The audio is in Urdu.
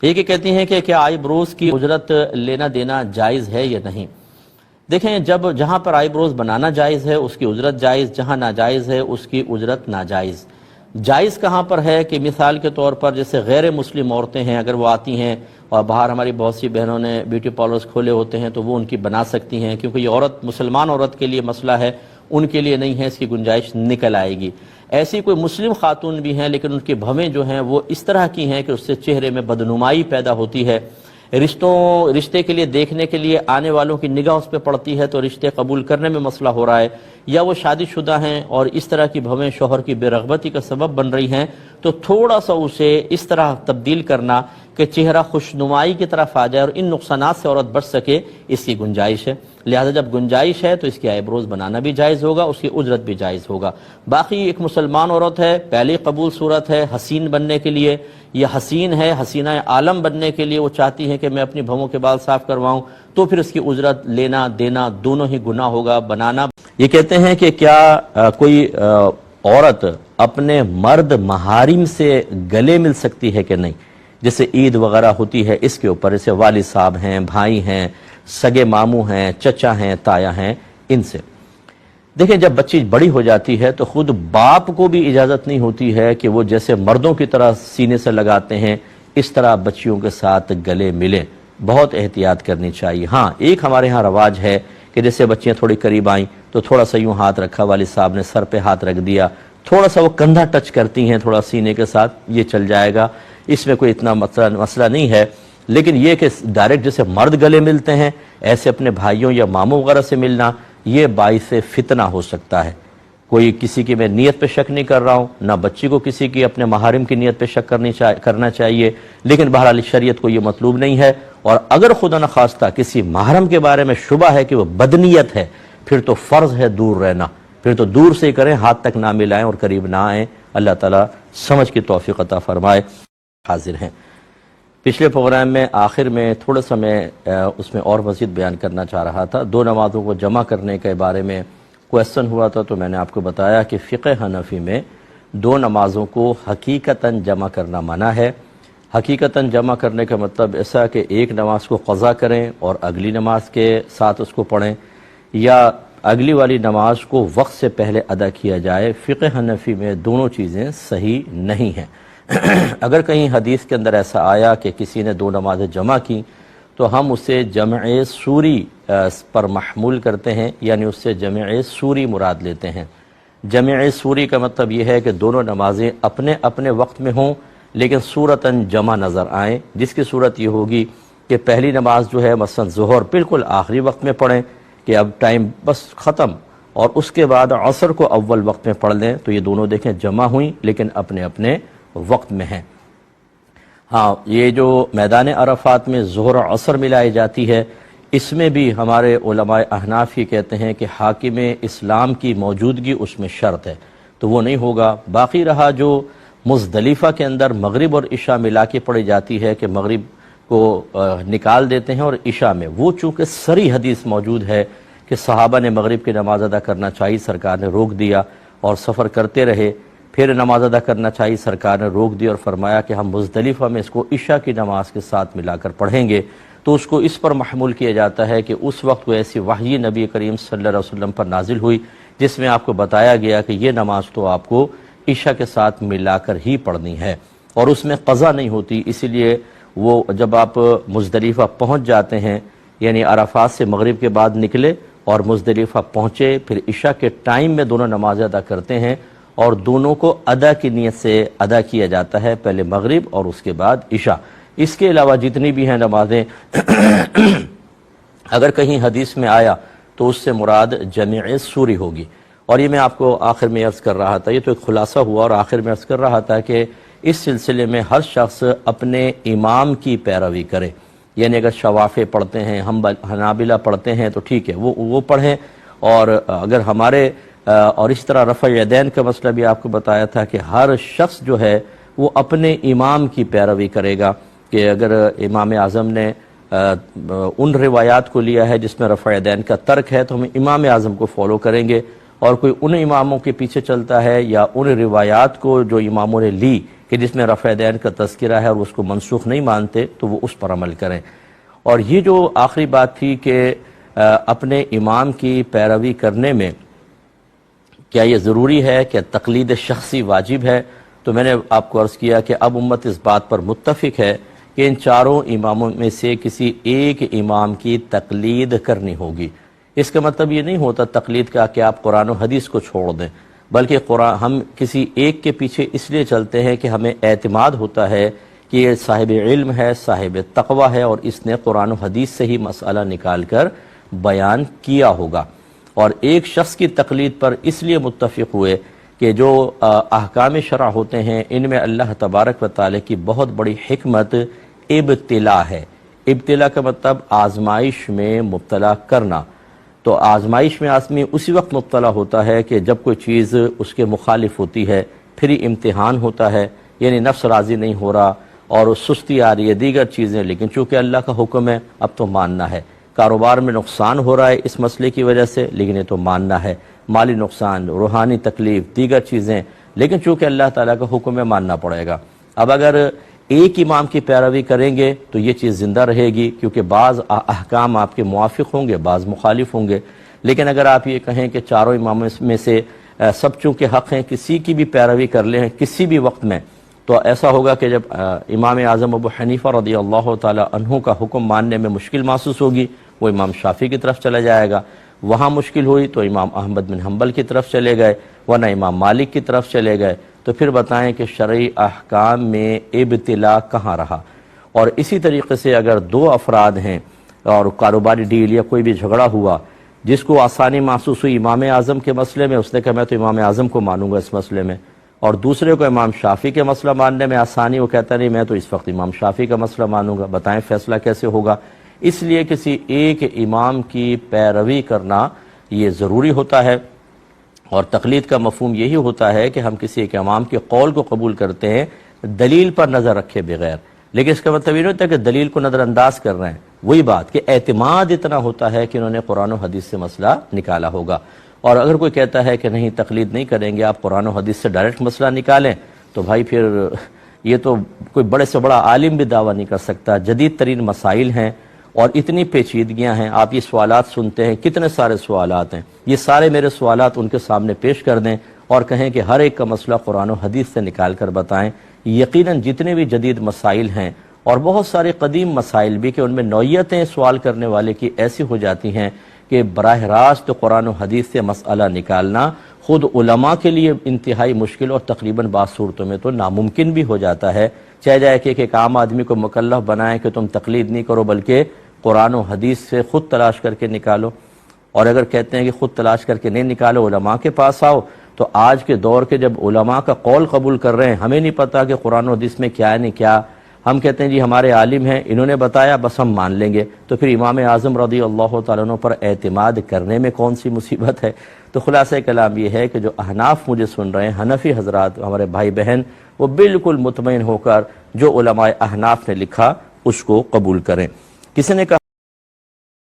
ایک یہ کہتی ہیں کہ کیا آئی بروز کی اجرت لینا دینا جائز ہے یا نہیں؟ دیکھیں، جہاں پر آئی بروز بنانا جائز ہے اس کی اجرت جائز، جہاں ناجائز ہے اس کی اجرت ناجائز۔ جائز کہاں پر ہے کہ مثال کے طور پر جیسے غیر مسلم عورتیں ہیں، اگر وہ آتی ہیں اور باہر ہماری بہت سی بہنوں نے بیوٹی پارلرز کھولے ہوتے ہیں تو وہ ان کی بنا سکتی ہیں، کیونکہ یہ عورت مسلمان عورت کے لیے مسئلہ ہے، ان کے لیے نہیں ہے، اس کی گنجائش نکل آئے گی۔ ایسی کوئی مسلم خاتون بھی ہیں لیکن ان کی بھویں جو ہیں وہ اس طرح کی ہیں کہ اس سے چہرے میں بدنمائی پیدا ہوتی ہے، رشتے کے لیے دیکھنے کے لیے آنے والوں کی نگاہ اس پہ پڑتی ہے تو رشتے قبول کرنے میں مسئلہ ہو رہا ہے، یا وہ شادی شدہ ہیں اور اس طرح کی بھویں شوہر کی بے رغبتی کا سبب بن رہی ہیں، تو تھوڑا سا اسے اس طرح تبدیل کرنا کہ چہرہ خوشنمائی کی طرف آ جائے اور ان نقصانات سے عورت بچ سکے، اس کی گنجائش ہے۔ لہذا جب گنجائش ہے تو اس کی آئی بروز بنانا بھی جائز ہوگا، اس کی اجرت بھی جائز ہوگا۔ باقی ایک مسلمان عورت ہے، پہلی قبول صورت ہے حسین بننے کے لیے، یہ حسین ہے، حسینہ عالم بننے کے لیے وہ چاہتی ہے کہ میں اپنی بھووں کے بال صاف کرواؤں، تو پھر اس کی اجرت لینا دینا دونوں ہی گناہ ہوگا، بنانا۔ یہ کہتے ہیں کہ کیا کوئی عورت اپنے مرد محارم سے گلے مل سکتی ہے کہ نہیں؟ جیسے عید وغیرہ ہوتی ہے اس کے اوپر، جیسے والد صاحب ہیں، بھائی ہیں، سگے ماموں ہیں، چچا ہیں، تایا ہیں، ان سے۔ دیکھیں، جب بچی بڑی ہو جاتی ہے تو خود باپ کو بھی اجازت نہیں ہوتی ہے کہ وہ جیسے مردوں کی طرح سینے سے لگاتے ہیں اس طرح بچیوں کے ساتھ گلے ملیں۔ بہت احتیاط کرنی چاہیے۔ ہاں، ایک ہمارے ہاں رواج ہے کہ جیسے بچیاں تھوڑی قریب آئیں تو تھوڑا سا یوں ہاتھ رکھا، والد صاحب نے سر پہ ہاتھ رکھ دیا، تھوڑا سا وہ کندھا ٹچ کرتی ہیں تھوڑا سینے کے ساتھ، یہ چل جائے گا، اس میں کوئی اتنا مسئلہ نہیں ہے۔ لیکن یہ کہ ڈائریکٹ جیسے مرد گلے ملتے ہیں ایسے اپنے بھائیوں یا ماموں وغیرہ سے ملنا، یہ باعث فتنہ ہو سکتا ہے۔ کوئی کسی کی میں نیت پہ شک نہیں کر رہا ہوں، نہ بچی کو کسی کی اپنے محارم کی نیت پہ شک کرنا چاہیے، لیکن بہرحال شریعت کو یہ مطلوب نہیں ہے۔ اور اگر خدا نخواستہ کسی محرم کے بارے میں شبہ ہے کہ وہ بدنیت ہے، پھر تو فرض ہے دور رہنا، پھر تو دور سے ہی کریں، ہاتھ تک نہ ملائیں اور قریب نہ آئیں۔ اللہ تعالیٰ سمجھ کی توفیق عطا فرمائے۔ حاضر ہیں پچھلے پروگرام میں آخر میں تھوڑا سا میں اس میں اور مزید بیان کرنا چاہ رہا تھا، دو نمازوں کو جمع کرنے کے بارے میں کویسچن ہوا تھا، تو میں نے آپ کو بتایا کہ فقہ حنفی میں دو نمازوں کو حقیقتاً جمع کرنا منع ہے۔ حقیقتاً جمع کرنے کا مطلب ایسا کہ ایک نماز کو قضا کریں اور اگلی نماز کے ساتھ اس کو پڑھیں، یا اگلی والی نماز کو وقت سے پہلے ادا کیا جائے۔ فقہ حنفی میں دونوں چیزیں صحیح نہیں ہیں۔ اگر کہیں حدیث کے اندر ایسا آیا کہ کسی نے دو نمازیں جمع کی تو ہم اسے جمع سوری پر محمول کرتے ہیں، یعنی اس سے جمع سوری مراد لیتے ہیں۔ جمع سوری کا مطلب یہ ہے کہ دونوں نمازیں اپنے اپنے وقت میں ہوں لیکن صورتاً جمع نظر آئیں، جس کی صورت یہ ہوگی کہ پہلی نماز جو ہے مثلا ظہر بالکل آخری وقت میں پڑھیں کہ اب ٹائم بس ختم، اور اس کے بعد عصر کو اول وقت میں پڑھ لیں، تو یہ دونوں دیکھیں جمع ہوئیں لیکن اپنے اپنے وقت میں ہیں۔ ہاں، یہ جو میدان عرفات میں ظہر و عصر ملائی جاتی ہے، اس میں بھی ہمارے علماء احناف یہ کہتے ہیں کہ حاکم اسلام کی موجودگی اس میں شرط ہے، تو وہ نہیں ہوگا۔ باقی رہا جو مزدلفہ کے اندر مغرب اور عشاء ملا کے پڑھی جاتی ہے کہ مغرب کو نکال دیتے ہیں اور عشاء میں، وہ چونکہ صریح حدیث موجود ہے کہ صحابہ نے مغرب کی نماز ادا کرنا چاہیے، سرکار نے روک دیا اور سفر کرتے رہے، پھر نماز ادا کرنا چاہیے، سرکار نے روک دیا اور فرمایا کہ ہم مزدلفہ میں اس کو عشاء کی نماز کے ساتھ ملا کر پڑھیں گے، تو اس کو اس پر محمول کیا جاتا ہے کہ اس وقت کوئی ایسی وحی نبی کریم صلی اللہ علیہ وسلم پر نازل ہوئی جس میں آپ کو بتایا گیا کہ یہ نماز تو آپ کو عشاء کے ساتھ ملا کر ہی پڑھنی ہے، اور اس میں قضا نہیں ہوتی۔ اسی لیے وہ جب آپ مزدلفہ پہنچ جاتے ہیں، یعنی عرفات سے مغرب کے بعد نکلے اور مزدلفہ پہنچے، پھر عشاء کے ٹائم میں دونوں نمازیں ادا کرتے ہیں، اور دونوں کو ادا کی نیت سے ادا کیا جاتا ہے، پہلے مغرب اور اس کے بعد عشاء۔ اس کے علاوہ جتنی بھی ہیں نمازیں اگر کہیں حدیث میں آیا تو اس سے مراد جمع سوری ہوگی۔ اور یہ میں آپ کو آخر میں عرض کر رہا تھا، یہ تو ایک خلاصہ ہوا، اور آخر میں عرض کر رہا تھا کہ اس سلسلے میں ہر شخص اپنے امام کی پیروی کرے، یعنی اگر شوافع پڑھتے ہیں، حنابلہ پڑھتے ہیں تو ٹھیک ہے، وہ پڑھیں، اور اگر ہمارے اور اس طرح رفع یدین کا مسئلہ بھی آپ کو بتایا تھا کہ ہر شخص جو ہے وہ اپنے امام کی پیروی کرے گا، کہ اگر امام اعظم نے ان روایات کو لیا ہے جس میں رفع یدین کا ترک ہے تو ہم امام اعظم کو فالو کریں گے، اور کوئی ان اماموں کے پیچھے چلتا ہے یا ان روایات کو جو اماموں نے لی کہ جس میں رفع دین کا تذکرہ ہے اور اس کو منسوخ نہیں مانتے تو وہ اس پر عمل کریں۔ اور یہ جو آخری بات تھی کہ اپنے امام کی پیروی کرنے میں کیا یہ ضروری ہے کہ تقلید شخصی واجب ہے، تو میں نے آپ کو عرض کیا کہ اب امت اس بات پر متفق ہے کہ ان چاروں اماموں میں سے کسی ایک امام کی تقلید کرنی ہوگی۔ اس کا مطلب یہ نہیں ہوتا تقلید کا کہ آپ قرآن و حدیث کو چھوڑ دیں، بلکہ ہم کسی ایک کے پیچھے اس لیے چلتے ہیں کہ ہمیں اعتماد ہوتا ہے کہ یہ صاحب علم ہے، صاحب تقوی ہے، اور اس نے قرآن و حدیث سے ہی مسئلہ نکال کر بیان کیا ہوگا۔ اور ایک شخص کی تقلید پر اس لیے متفق ہوئے کہ جو احکام شرع ہوتے ہیں ان میں اللہ تبارک و تعالی کی بہت بڑی حکمت ابتلا ہے۔ ابتلا کا مطلب آزمائش میں مبتلا کرنا۔ تو آزمائش میں آدمی اسی وقت مبتلا ہوتا ہے کہ جب کوئی چیز اس کے مخالف ہوتی ہے، پھر ہی امتحان ہوتا ہے، یعنی نفس راضی نہیں ہو رہا اور سستی آ رہی ہے، دیگر چیزیں، لیکن چونکہ اللہ کا حکم ہے اب تو ماننا ہے۔ کاروبار میں نقصان ہو رہا ہے اس مسئلے کی وجہ سے، لیکن یہ تو ماننا ہے۔ مالی نقصان، روحانی تکلیف، دیگر چیزیں، لیکن چونکہ اللہ تعالیٰ کا حکم ہے ماننا پڑے گا۔ اب اگر ایک امام کی پیروی کریں گے تو یہ چیز زندہ رہے گی، کیونکہ بعض احکام آپ کے موافق ہوں گے، بعض مخالف ہوں گے۔ لیکن اگر آپ یہ کہیں کہ چاروں اماموں میں سے سب چونکہ حق ہیں، کسی کی بھی پیروی کر لیں کسی بھی وقت میں، تو ایسا ہوگا کہ جب امام اعظم ابو حنیفہ رضی اللہ تعالی عنہ کا حکم ماننے میں مشکل محسوس ہوگی، وہ امام شافعی کی طرف چلا جائے گا۔ وہاں مشکل ہوئی تو امام احمد بن حنبل کی طرف چلے گئے، ورنہ امام مالک کی طرف چلے گئے۔ تو پھر بتائیں کہ شرعی احکام میں ابتلا کہاں رہا؟ اور اسی طریقے سے اگر دو افراد ہیں اور کاروباری ڈیل یا کوئی بھی جھگڑا ہوا، جس کو آسانی محسوس ہوئی امام اعظم کے مسئلے میں، اس نے کہا میں تو امام اعظم کو مانوں گا اس مسئلے میں، اور دوسرے کو امام شافعی کے مسئلہ ماننے میں آسانی، وہ کہتا نہیں میں تو اس وقت امام شافعی کا مسئلہ مانوں گا۔ بتائیں فیصلہ کیسے ہوگا؟ اس لیے کسی ایک امام کی پیروی کرنا یہ ضروری ہوتا ہے، اور تقلید کا مفہوم یہی ہوتا ہے کہ ہم کسی ایک امام کے قول کو قبول کرتے ہیں دلیل پر نظر رکھے بغیر، لیکن اس کا مطلب یہ نہیں ہوتا کہ دلیل کو نظر انداز کر رہے ہیں۔ وہی بات کہ اعتماد اتنا ہوتا ہے کہ انہوں نے قرآن و حدیث سے مسئلہ نکالا ہوگا۔ اور اگر کوئی کہتا ہے کہ نہیں تقلید نہیں کریں گے، آپ قرآن و حدیث سے ڈائریکٹ مسئلہ نکالیں، تو بھائی پھر یہ تو کوئی بڑے سے بڑا عالم بھی دعویٰ نہیں کر سکتا۔ جدید ترین مسائل ہیں اور اتنی پیچیدگیاں ہیں، آپ یہ سوالات سنتے ہیں، کتنے سارے سوالات ہیں، یہ سارے میرے سوالات ان کے سامنے پیش کر دیں اور کہیں کہ ہر ایک کا مسئلہ قرآن و حدیث سے نکال کر بتائیں۔ یقیناً جتنے بھی جدید مسائل ہیں اور بہت سارے قدیم مسائل بھی کہ ان میں نوعیتیں سوال کرنے والے کی ایسی ہو جاتی ہیں کہ براہ راست قرآن و حدیث سے مسئلہ نکالنا خود علماء کے لیے انتہائی مشکل اور تقریباً بعض صورتوں میں تو ناممکن بھی ہو جاتا ہے، چاہے جائے کہ ایک عام آدمی کو مکلف بنائیں کہ تم تقلید نہیں کرو بلکہ قرآن و حدیث سے خود تلاش کر کے نکالو۔ اور اگر کہتے ہیں کہ خود تلاش کر کے نہیں نکالو، علماء کے پاس آؤ، تو آج کے دور کے جب علماء کا قول قبول کر رہے ہیں، ہمیں نہیں پتا کہ قرآن و حدیث میں کیا ہے نہیں کیا، ہم کہتے ہیں جی ہمارے عالم ہیں انہوں نے بتایا بس ہم مان لیں گے، تو پھر امام اعظم رضی اللہ تعالیٰ عنہ پر اعتماد کرنے میں کون سی مصیبت ہے؟ تو خلاصہ کلام یہ ہے کہ جو احناف مجھے سن رہے ہیں، حنفی حضرات ہمارے بھائی بہن، وہ بالکل مطمئن ہو کر جو علماء احناف نے لکھا اس کو قبول کریں۔ کسی نے کہا